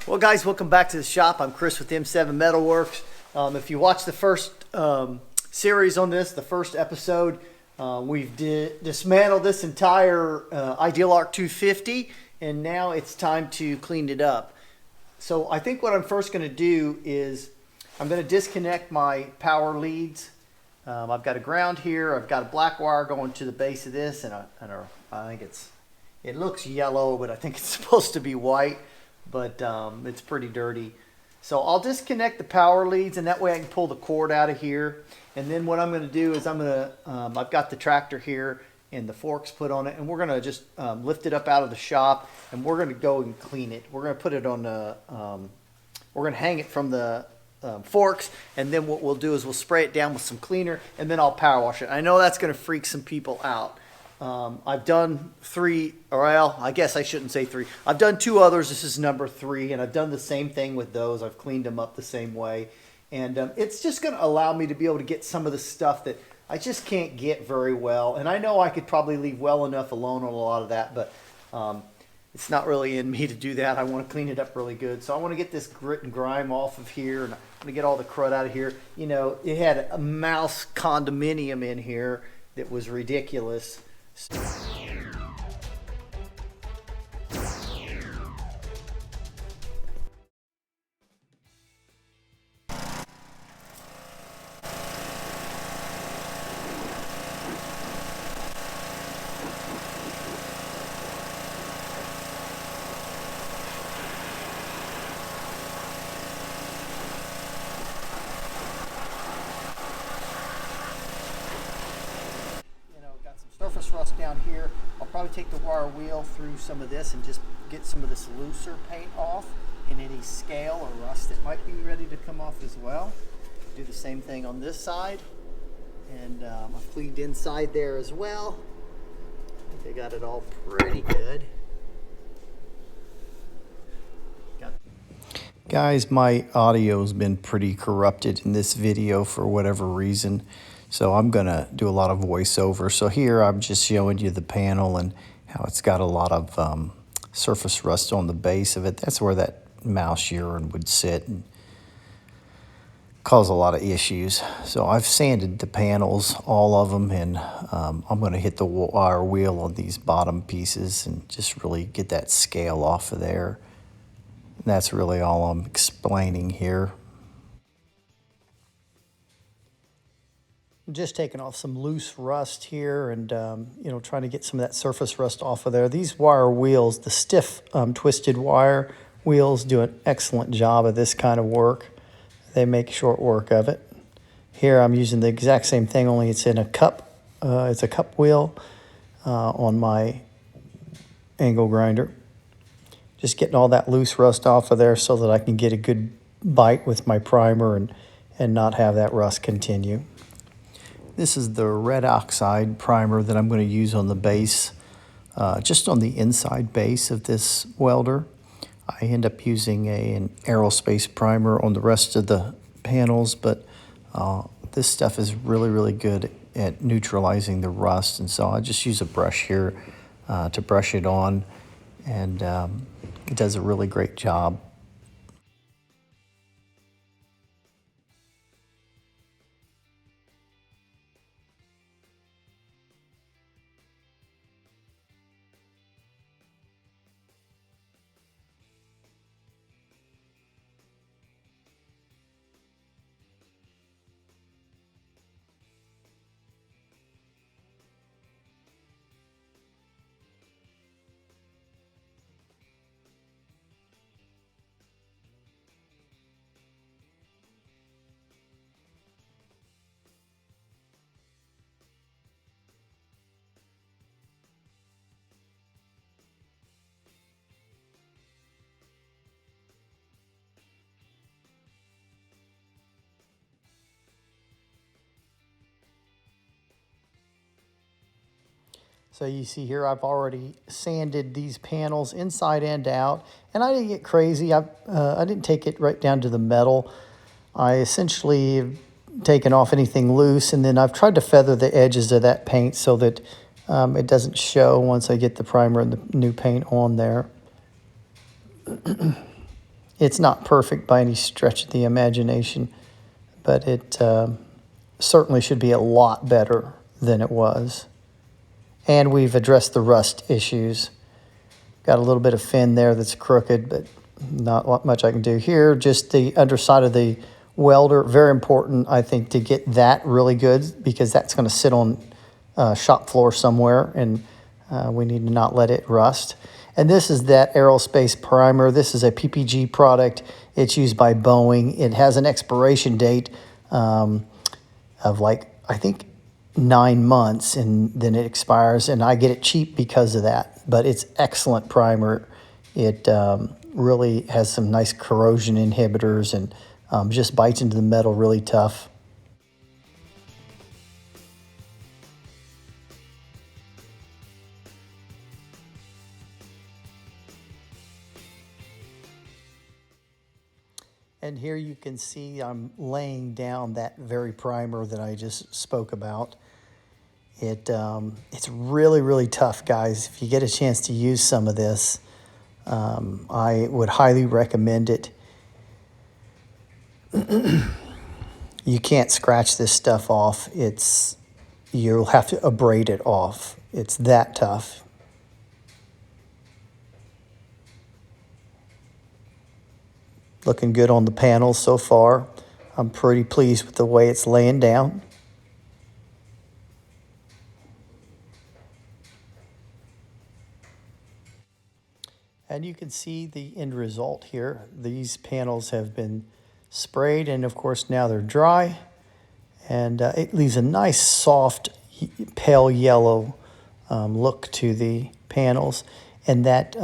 Well, guys, welcome back to the shop. I'm Chris with M7 Metalworks. If you watched the first series on this, the first episode, we've dismantled this entire Idealarc 250, and now it's time to clean it up. So I think what I'm first going to do is I'm going to disconnect my power leads. I've got a ground here. I've got a black wire going to the base of this, and I think it looks yellow, but I think it's supposed to be white. But it's pretty dirty. So I'll disconnect the power leads, and that way I can pull the cord out of here. And then what I'm going to do is I've got the tractor here and the forks put on it, and we're going to just lift it up out of the shop, and we're going to go and clean it. We're going to put it on we're going to hang it from the forks, and then what we'll do is we'll spray it down with some cleaner, and then I'll power wash it. I know that's going to freak some people out. I've done three, or well, I guess I shouldn't say three. I've done two others. This is number 3, and I've done the same thing with those. I've cleaned them up the same way. And it's just going to allow me to be able to get some of the stuff that I just can't get very well. And I know I could probably leave well enough alone on a lot of that, but it's not really in me to do that. I want to clean it up really good. So I want to get this grit and grime off of here, and I'm going to get all the crud out of here. You know, it had a mouse condominium in here that was ridiculous. Surface rust down here. I'll probably take the wire wheel through some of this and just get some of this looser paint off, and any scale or rust that might be ready to come off as well. Do the same thing on this side, and I've cleaned inside there as well. I think I got it all pretty good. Guys, my audio's been pretty corrupted in this video for whatever reason. So I'm going to do a lot of voiceover. So here I'm just showing you the panel and how it's got a lot of surface rust on the base of it. That's where that mouse urine would sit and cause a lot of issues. So I've sanded the panels, all of them, and I'm going to hit the wire wheel on these bottom pieces and just really get that scale off of there. And that's really all I'm explaining here. Just taking off some loose rust here and, trying to get some of that surface rust off of there. These wire wheels, the stiff twisted wire wheels, do an excellent job of this kind of work. They make short work of it. Here I'm using the exact same thing, only it's in a cup. It's a cup wheel on my angle grinder. Just getting all that loose rust off of there so that I can get a good bite with my primer and not have that rust continue. This is the red oxide primer that I'm going to use on the base, just on the inside base of this welder. I end up using an aerospace primer on the rest of the panels, but this stuff is really, really good at neutralizing the rust, and so I just use a brush here to brush it on, and it does a really great job. So you see here, I've already sanded these panels inside and out, and I didn't get crazy. I didn't take it right down to the metal. I essentially have taken off anything loose, and then I've tried to feather the edges of that paint so that it doesn't show once I get the primer and the new paint on there. It's not perfect by any stretch of the imagination, but it certainly should be a lot better than it was. And we've addressed the rust issues. Got a little bit of fin there that's crooked, but not much I can do here. Just the underside of the welder, very important, I think, to get that really good, because that's going to sit on shop floor somewhere, and we need to not let it rust. And this is that aerospace primer. This is a PPG product. It's used by Boeing. It has an expiration date of like, I think, 9 months, and then it expires, and I get it cheap because of that. But it's excellent primer. It really has some nice corrosion inhibitors, and just bites into the metal really tough. And here you can see I'm laying down that very primer that I just spoke about. It's really, really tough, guys. If you get a chance to use some of this, I would highly recommend it. You can't scratch this stuff off. You'll have to abrade it off. It's that tough. Looking good on the panels so far. I'm pretty pleased with the way it's laying down. And you can see the end result here. These panels have been sprayed, and of course now they're dry. And it leaves a nice, soft, pale yellow look to the panels. And that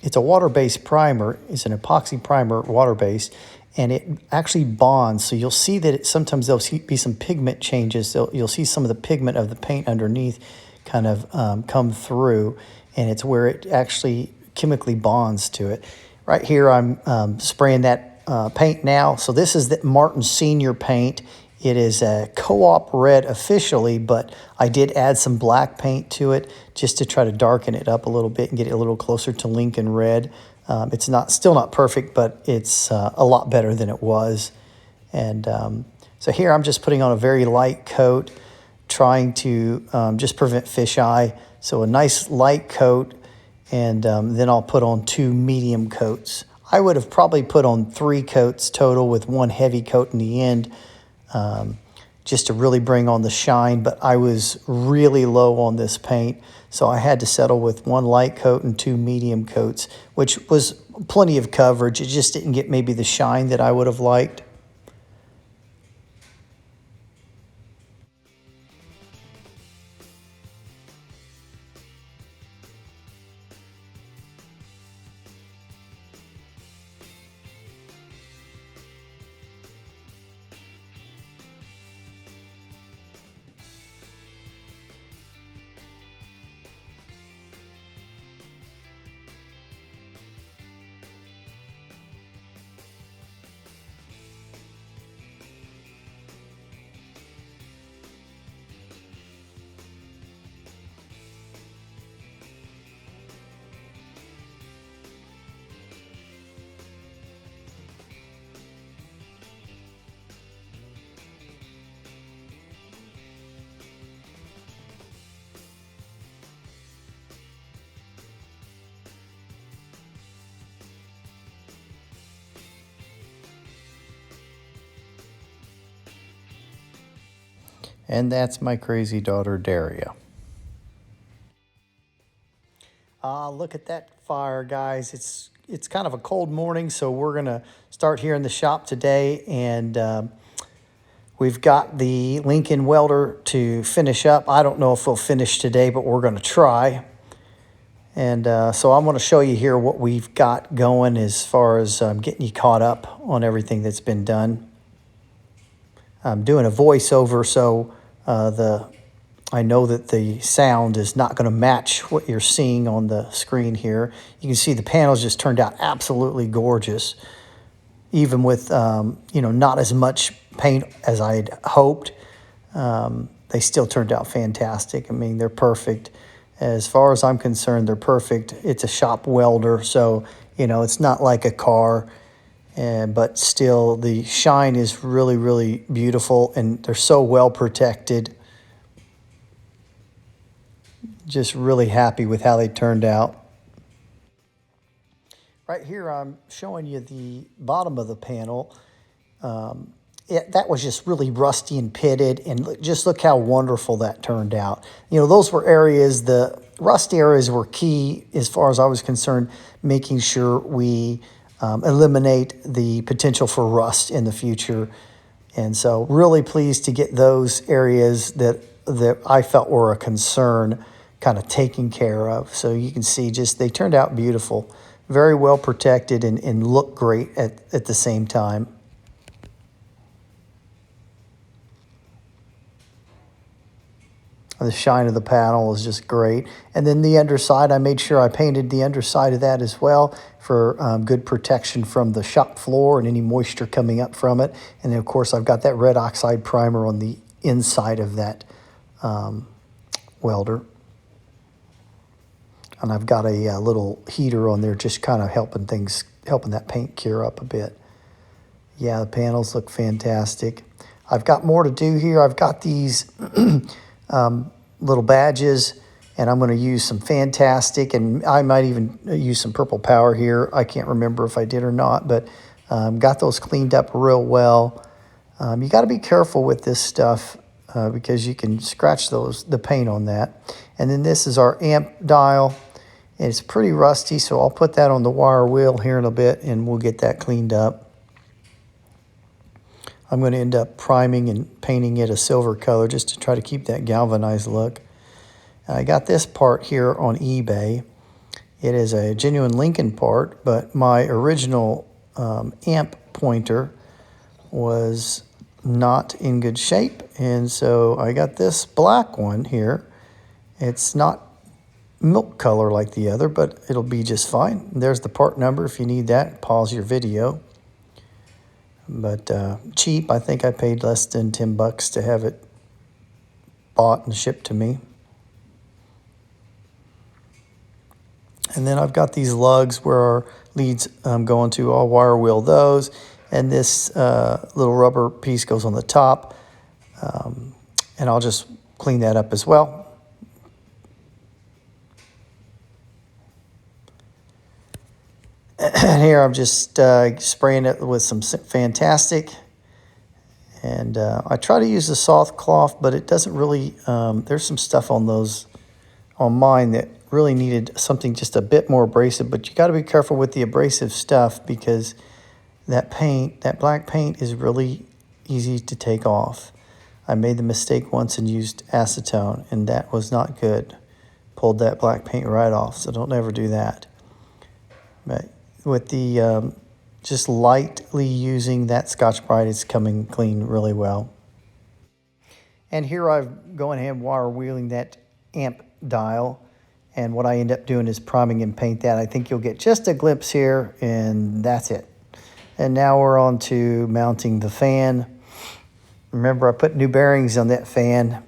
it's a water-based primer. It's an epoxy primer, water-based, and it actually bonds. So you'll see that sometimes there'll be some pigment changes. You'll see some of the pigment of the paint underneath kind of come through, and it's where it actually chemically bonds to it. Right here I'm spraying that paint now. So this is the Martin Senior paint. It is a co-op red officially, but I did add some black paint to it just to try to darken it up a little bit and get it a little closer to Lincoln red. It's still not perfect, but it's a lot better than it was. And so here I'm just putting on a very light coat, trying to just prevent fisheye. So a nice light coat, and then I'll put on 2 medium coats. I would have probably put on 3 coats total with 1 heavy coat in the end, just to really bring on the shine, but I was really low on this paint, so I had to settle with 1 light coat and 2 medium coats, which was plenty of coverage. It just didn't get maybe the shine that I would have liked. And that's my crazy daughter, Daria. Look at that fire, guys. It's kind of a cold morning, so we're going to start here in the shop today. And we've got the Lincoln welder to finish up. I don't know if we'll finish today, but we're going to try. And so I'm going to show you here what we've got going as far as getting you caught up on everything that's been done. I'm doing a voiceover, so I know that the sound is not going to match what you're seeing on the screen here. You can see the panels just turned out absolutely gorgeous, even with not as much paint as I'd hoped. They still turned out fantastic. I mean, they're perfect. As far as I'm concerned, they're perfect. It's a shop welder, so You know, it's not like a car, but still the shine is really, really beautiful, and they're so well protected. Just really happy with how they turned out. Right here, I'm showing you the bottom of the panel. That was just really rusty and pitted, and just look how wonderful that turned out. You know, those were areas, the rusty areas were key as far as I was concerned, making sure we eliminate the potential for rust in the future. And so really pleased to get those areas that I felt were a concern kind of taken care of. So you can see just they turned out beautiful, very well protected, and look great at the same time. The shine of the panel is just great. And then the underside, I made sure I painted the underside of that as well for good protection from the shop floor and any moisture coming up from it. And then, of course, I've got that red oxide primer on the inside of that welder. And I've got a little heater on there just kind of helping that paint cure up a bit. Yeah, the panels look fantastic. I've got more to do here. I've got these little badges, and I'm going to use some Fantastic, and I might even use some Purple Power here. I can't remember if I did or not, but got those cleaned up real well. You got to be careful with this stuff because you can scratch the paint on that. And then this is our amp dial, and it's pretty rusty, so I'll put that on the wire wheel here in a bit, and we'll get that cleaned up. I'm going to end up priming and painting it a silver color just to try to keep that galvanized look. I got this part here on eBay. It is a genuine Lincoln part, but my original amp pointer was not in good shape, and so I got this black one here. It's not milk color like the other, but it'll be just fine. There's the part number if you need that. Pause your video. But cheap, I think I paid less than $10 to have it bought and shipped to me. And then I've got these lugs where our leads go into. I'll wire wheel those. And this little rubber piece goes on the top. And I'll just clean that up as well. And here I'm just spraying it with some Fantastic. And I try to use the soft cloth, but it doesn't really, there's some stuff on those, on mine that really needed something just a bit more abrasive. But you got to be careful with the abrasive stuff because that paint, that black paint is really easy to take off. I made the mistake once and used acetone, and that was not good. Pulled that black paint right off, so don't ever do that. But with the just lightly using that Scotch-Brite, it's coming clean really well. And here I've gone ahead and wire wheeling that amp dial, and what I end up doing is priming and paint that. I think you'll get just a glimpse here, and that's it. And now we're on to mounting the fan. Remember, I put new bearings on that fan,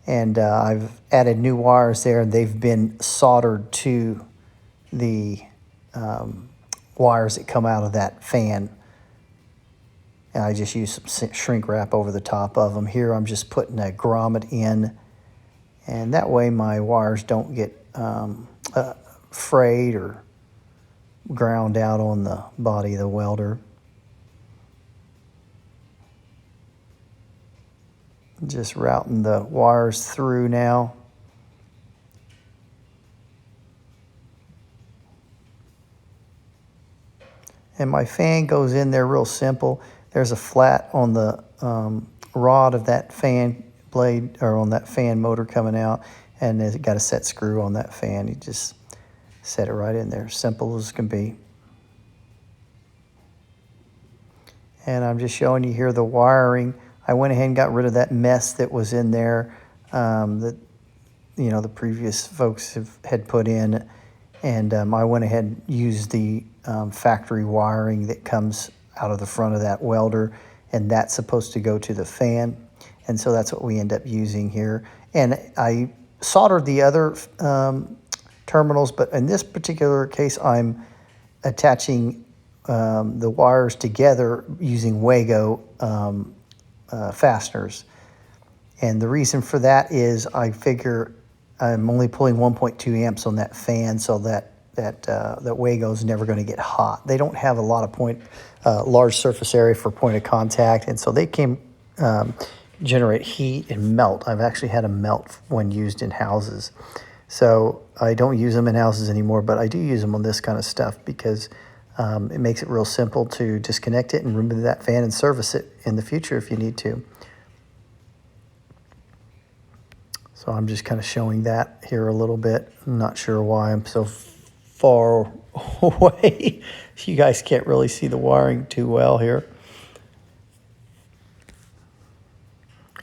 and I've added new wires there, and they've been soldered to the wires that come out of that fan. And I just use some shrink wrap over the top of them. Here I'm just putting a grommet in, and that way my wires don't get frayed or ground out on the body of the welder. Just routing the wires through now. And my fan goes in there real simple. There's a flat on the rod of that fan blade, or on that fan motor coming out, and it's got a set screw on that fan. You just set it right in there, simple as can be. And I'm just showing you here the wiring. I went ahead and got rid of that mess that was in there that the previous folks had put in, and I went ahead and used the factory wiring that comes out of the front of that welder, and that's supposed to go to the fan, and so that's what we end up using here. And I soldered the other terminals, but in this particular case I'm attaching the wires together using Wago fasteners. And the reason for that is I figure I'm only pulling 1.2 amps on that fan, so that Wago is never going to get hot. They don't have a lot of large surface area for point of contact, and so they can generate heat and melt. I've actually had them melt when used in houses. So I don't use them in houses anymore, but I do use them on this kind of stuff because it makes it real simple to disconnect it and remove that fan and service it in the future if you need to. So I'm just kind of showing that here a little bit. I'm not sure why I'm so far away. You guys can't really see the wiring too well here.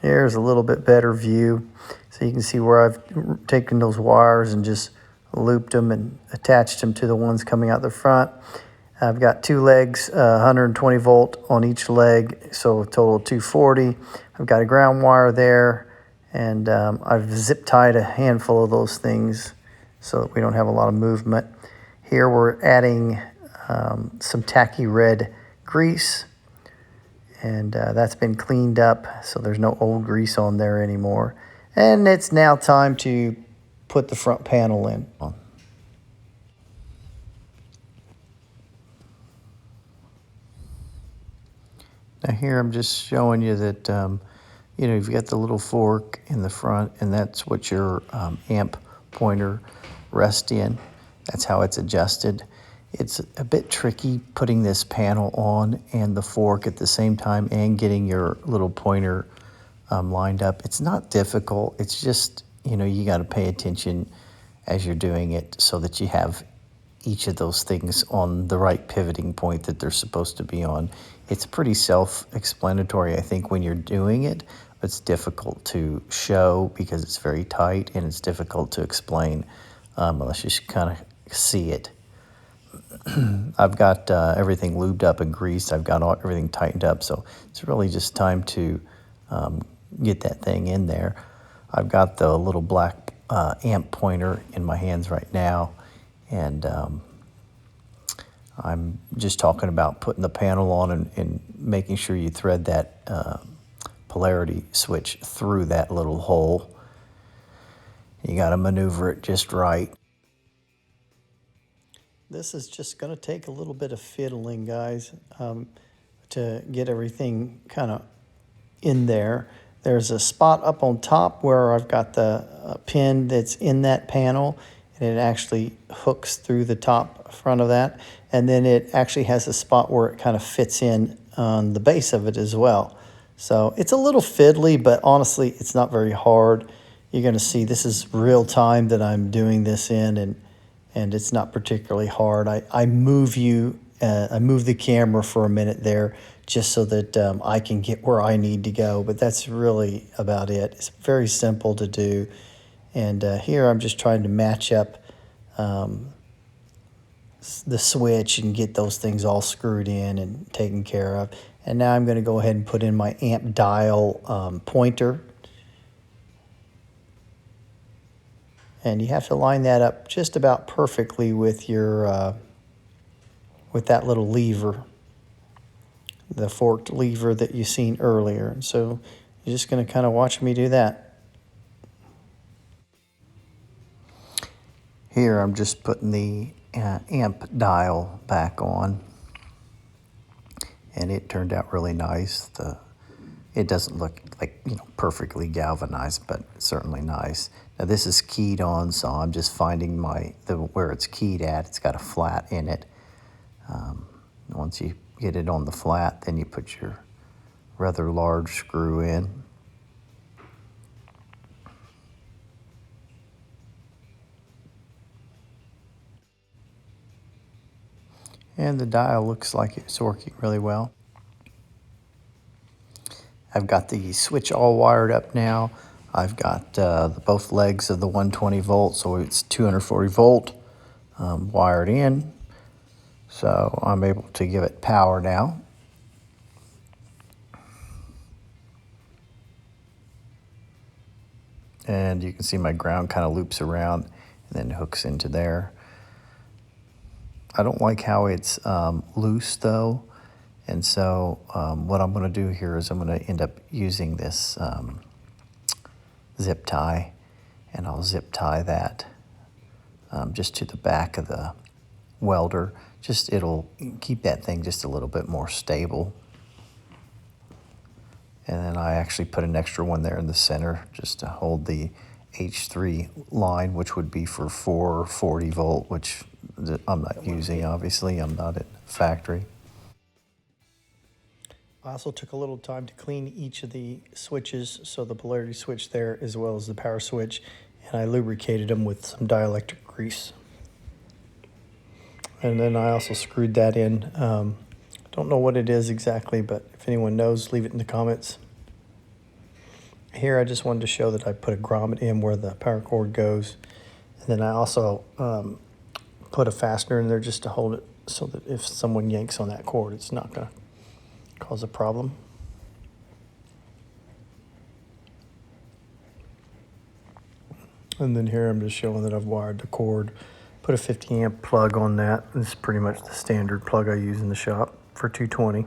Here's a little bit better view. So you can see where I've taken those wires and just looped them and attached them to the ones coming out the front. I've got two legs, 120 volt on each leg, so a total of 240. I've got a ground wire there. And I've zip tied a handful of those things so that we don't have a lot of movement. Here we're adding some tacky red grease, and that's been cleaned up so there's no old grease on there anymore. And it's now time to put the front panel in. Now here I'm just showing you that you've got the little fork in the front, and that's what your amp pointer rests in. That's how it's adjusted. It's a bit tricky putting this panel on and the fork at the same time and getting your little pointer lined up. It's not difficult. It's just, you got to pay attention as you're doing it so that you have each of those things on the right pivoting point that they're supposed to be on. It's pretty self-explanatory, I think, when you're doing it. It's difficult to show because it's very tight, and it's difficult to explain unless you kind of see it. I've got everything lubed up and greased. I've got everything tightened up, so it's really just time to get that thing in there. I've got the little black amp pointer in my hands right now, and I'm just talking about putting the panel on and making sure you thread that polarity switch through that little hole. You got to maneuver it just right. This is just going to take a little bit of fiddling, guys, to get everything kind of in there. There's a spot up on top where I've got the pin that's in that panel, and it actually hooks through the top front of that. And then it actually has a spot where it kind of fits in on the base of it as well. So it's a little fiddly, but honestly, it's not very hard. You're going to see this is real time that I'm doing this in, and it's not particularly hard. I move the camera for a minute there just so that I can get where I need to go, but that's really about it. It's very simple to do. And here I'm just trying to match up the switch and get those things all screwed in and taken care of. And now I'm going to go ahead and put in my amp dial pointer. And you have to line that up just about perfectly with your with that little lever, the forked lever that you seen earlier. And so you're just going to kind of watch me do that. Here I'm just putting the amp dial back on, and it turned out really nice. It doesn't look like perfectly galvanized, but certainly nice. Now this is keyed on, so I'm just finding where it's keyed at. It's got a flat in it. Once you get it on the flat, then you put your rather large screw in. And the dial looks like it's working really well. I've got the switch all wired up now. I've got both legs of the 120 volt, so it's 240 volt wired in. So I'm able to give it power now. And you can see my ground kind of loops around and then hooks into there. I don't like how it's loose though. And so what I'm going to do here is I'm going to end up using this zip tie, and I'll zip tie that just to the back of the welder. Just it'll keep that thing just a little bit more stable. And then I actually put an extra one there in the center just to hold the H3 line, which would be for 440 volt, which I'm not using, obviously. I'm not at factory. I also took a little time to clean each of the switches, so the polarity switch there as well as the power switch, and I lubricated them with some dielectric grease. And then I also screwed that in. Don't know what it is exactly, but if anyone knows, leave it in the comments. Here I just wanted to show that I put a grommet in where the power cord goes, and then I also put a fastener in there just to hold it so that if someone yanks on that cord, it's not going to cause a problem. And then here I'm just showing that I've wired the cord, put a 50 amp plug on that. This is pretty much the standard plug I use in the shop for 220.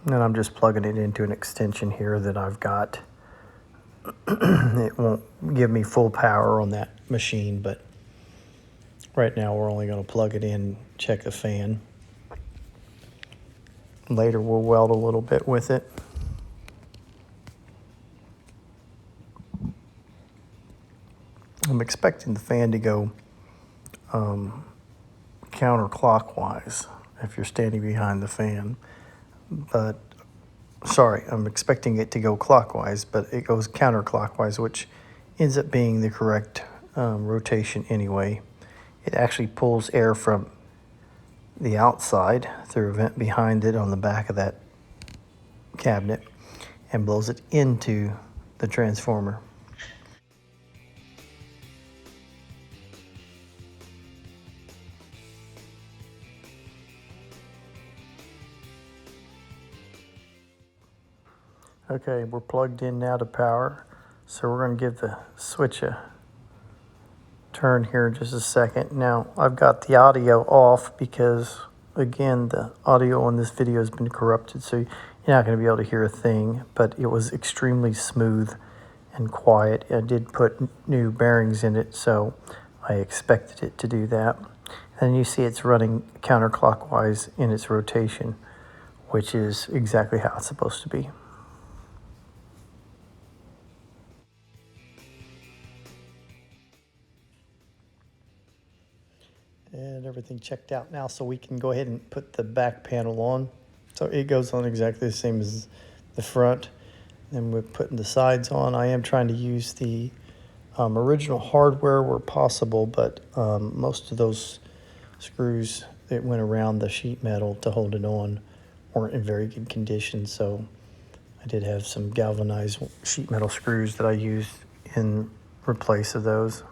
And then I'm just plugging it into an extension here that I've got. It won't give me full power on that machine, but right now we're only going to plug it in, check the fan. Later we'll weld a little bit with it. I'm expecting the fan to go counterclockwise if you're standing behind the fan, but sorry, I'm expecting it to go clockwise, but it goes counterclockwise, which ends up being the correct rotation anyway. It actually pulls air from the outside through a vent behind it on the back of that cabinet and blows it into the transformer. Okay, we're plugged in now to power, so we're going to give the switch a turn here in just a second. Now, I've got the audio off because, again, the audio on this video has been corrupted, so you're not going to be able to hear a thing, but it was extremely smooth and quiet. I did put new bearings in it, so I expected it to do that. And you see it's running counterclockwise in its rotation, which is exactly how it's supposed to be. And everything checked out now, so we can go ahead and put the back panel on. So it goes on exactly the same as the front. Then we're putting the sides on. I am trying to use the original hardware where possible, but most of those screws that went around the sheet metal to hold it on weren't in very good condition, so I did have some galvanized sheet metal screws that I used in replace of those.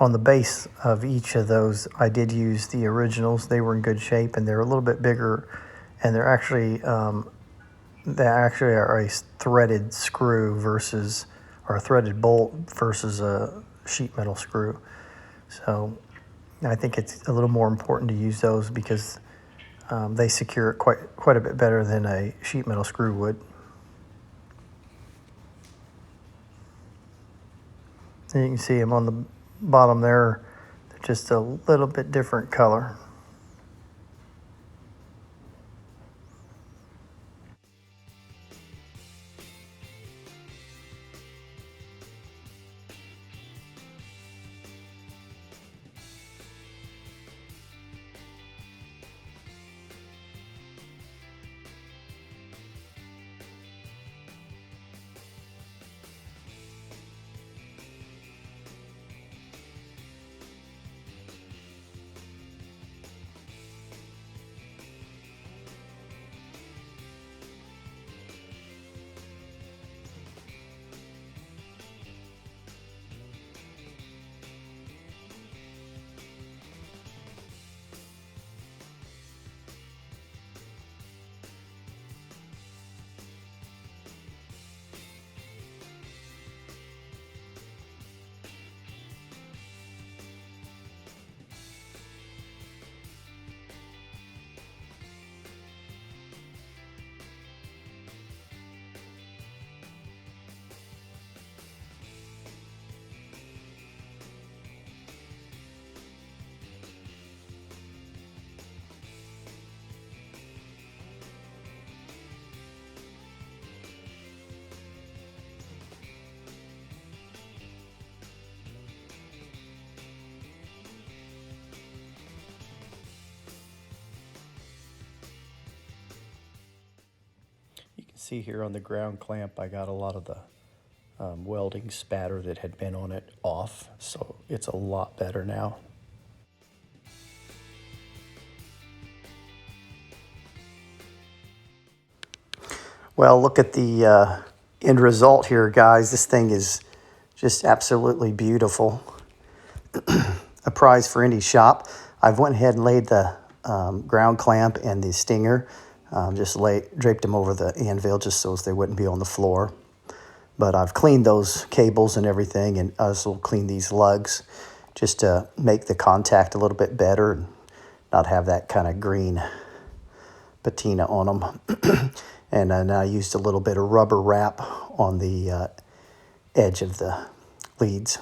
On the base of each of those, I did use the originals. They were in good shape, and they're a little bit bigger, and they actually are a threaded screw versus, or a threaded bolt versus a sheet metal screw. So I think it's a little more important to use those because they secure it quite a bit better than a sheet metal screw would. And you can see them on the bottom there, they're just a little bit different color. See here on the ground clamp, I got a lot of the welding spatter that had been on it off, so it's a lot better now. Well, look at the end result here, guys. This thing is just absolutely beautiful. A prize for any shop. I've went ahead and laid the ground clamp and the stinger, draped them over the anvil just so they wouldn't be on the floor. But I've cleaned those cables and everything, and also cleaned these lugs just to make the contact a little bit better and not have that kind of green patina on them. And then I used a little bit of rubber wrap on the edge of the leads.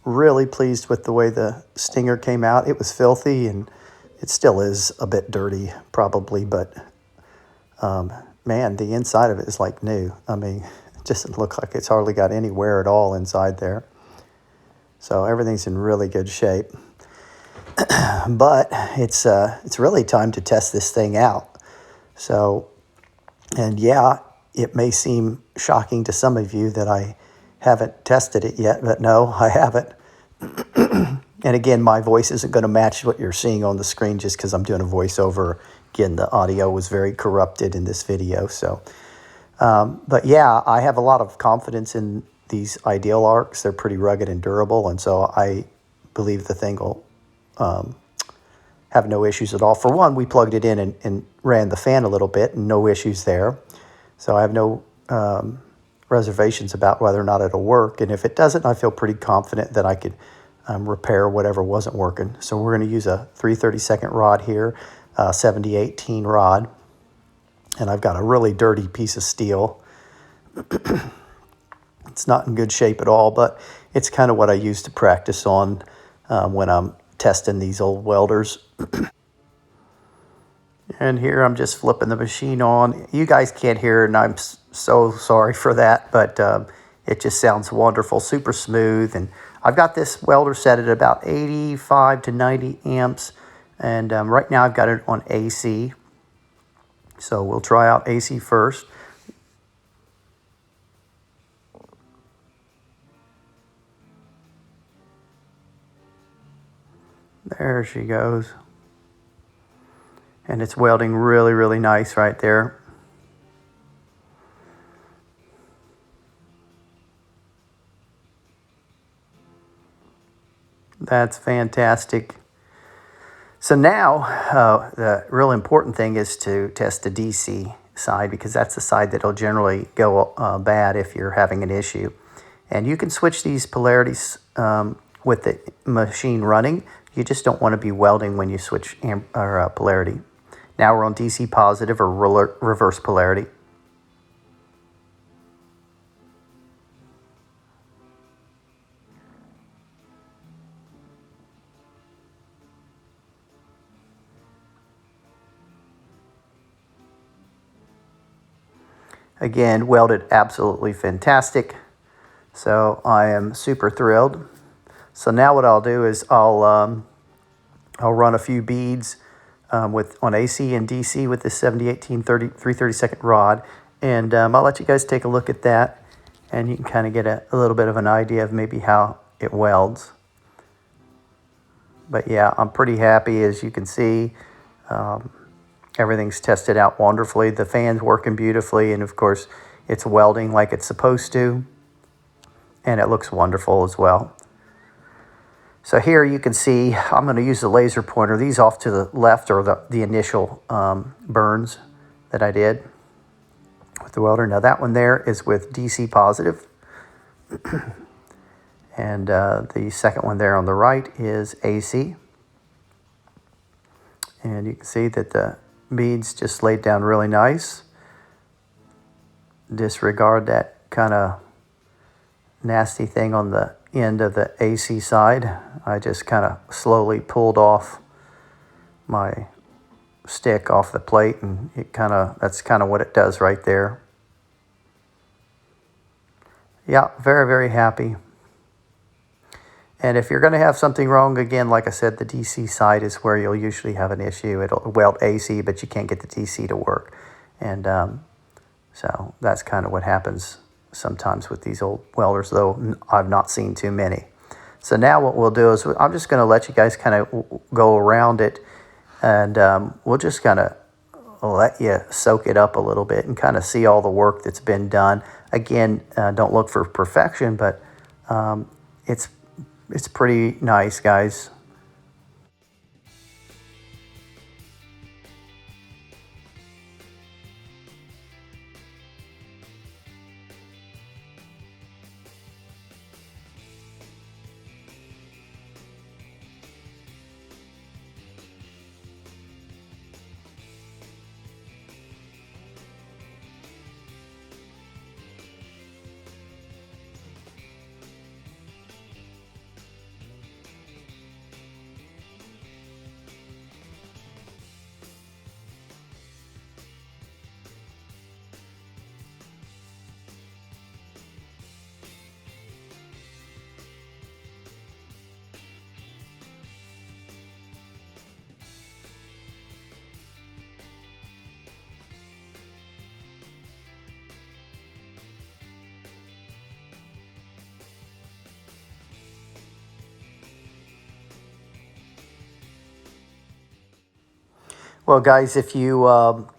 Really pleased with the way the stinger came out. It was filthy, and it still is a bit dirty probably, but man, the inside of it is like new. I mean, it doesn't look like it's hardly got any wear at all inside there. So everything's in really good shape. But it's really time to test this thing out. So, and yeah, it may seem shocking to some of you that I haven't tested it yet, but no, I haven't. And again, my voice isn't going to match what you're seeing on the screen just because I'm doing a voiceover. Again, the audio was very corrupted in this video. So, but yeah, I have a lot of confidence in these Idealarcs. They're pretty rugged and durable, and so I believe the thing will have no issues at all. For one, we plugged it in and ran the fan a little bit, and no issues there. So I have no reservations about whether or not it'll work. And if it doesn't, I feel pretty confident that I could repair whatever wasn't working. So we're going to use a 3/32 rod here, 7018 rod. And I've got a really dirty piece of steel. It's not in good shape at all, but it's kind of what I use to practice on when I'm testing these old welders. And here I'm just flipping the machine on. You guys can't hear it, and I'm so sorry for that, but it just sounds wonderful, super smooth. And I've got this welder set at about 85 to 90 amps, and right now I've got it on AC. So we'll try out AC first. There she goes. And it's welding really, really nice right there. That's fantastic. So now the real important thing is to test the DC side, because that's the side that'll generally go bad if you're having an issue. And you can switch these polarities with the machine running. You just don't want to be welding when you switch polarity. Now we're on DC positive or reverse polarity. Again, welded absolutely fantastic. So I am super thrilled. So now what I'll do is I'll run a few beads on AC and DC with this 7018 3/32 rod, and I'll let you guys take a look at that, and you can kind of get a little bit of an idea of maybe how it welds. But yeah, I'm pretty happy. As you can see, everything's tested out wonderfully. The fan's working beautifully, and of course it's welding like it's supposed to, and it looks wonderful as well. So here you can see, I'm going to use the laser pointer. These off to the left are the initial burns that I did with the welder. Now that one there is with DC positive. And the second one there on the right is AC. And you can see that the beads just laid down really nice. Disregard that kind of nasty thing on the end of the AC side. I just kind of slowly pulled off my stick off the plate, and that's kind of what it does right there. Yeah, very, very happy. And if you're going to have something wrong, again, like I said, the DC side is where you'll usually have an issue. It'll weld AC, but you can't get the DC to work. And so that's kind of what happens sometimes with these old welders, though I've not seen too many. So now what we'll do is I'm just going to let you guys kind of go around it, and we'll just kind of let you soak it up a little bit and kind of see all the work that's been done. Again, don't look for perfection, but it's pretty nice, guys. Well, guys, if you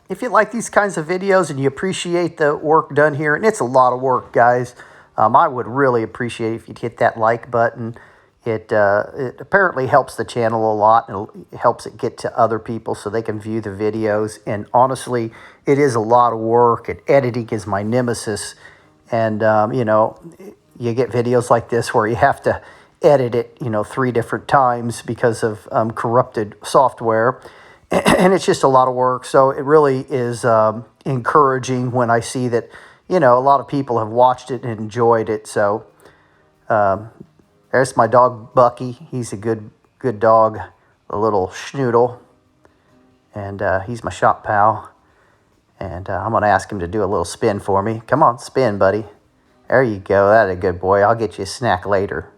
like these kinds of videos and you appreciate the work done here, and it's a lot of work, guys, I would really appreciate if you'd hit that like button. It apparently helps the channel a lot, and it helps it get to other people so they can view the videos. And honestly, it is a lot of work, and editing is my nemesis. And you know, you get videos like this where you have to edit it, 3 different times because of corrupted software. And it's just a lot of work. So it really is encouraging when I see that, a lot of people have watched it and enjoyed it. So there's my dog, Bucky. He's a good dog, a little schnoodle. And he's my shop pal. And I'm going to ask him to do a little spin for me. Come on, spin, buddy. There you go. That's a good boy. I'll get you a snack later.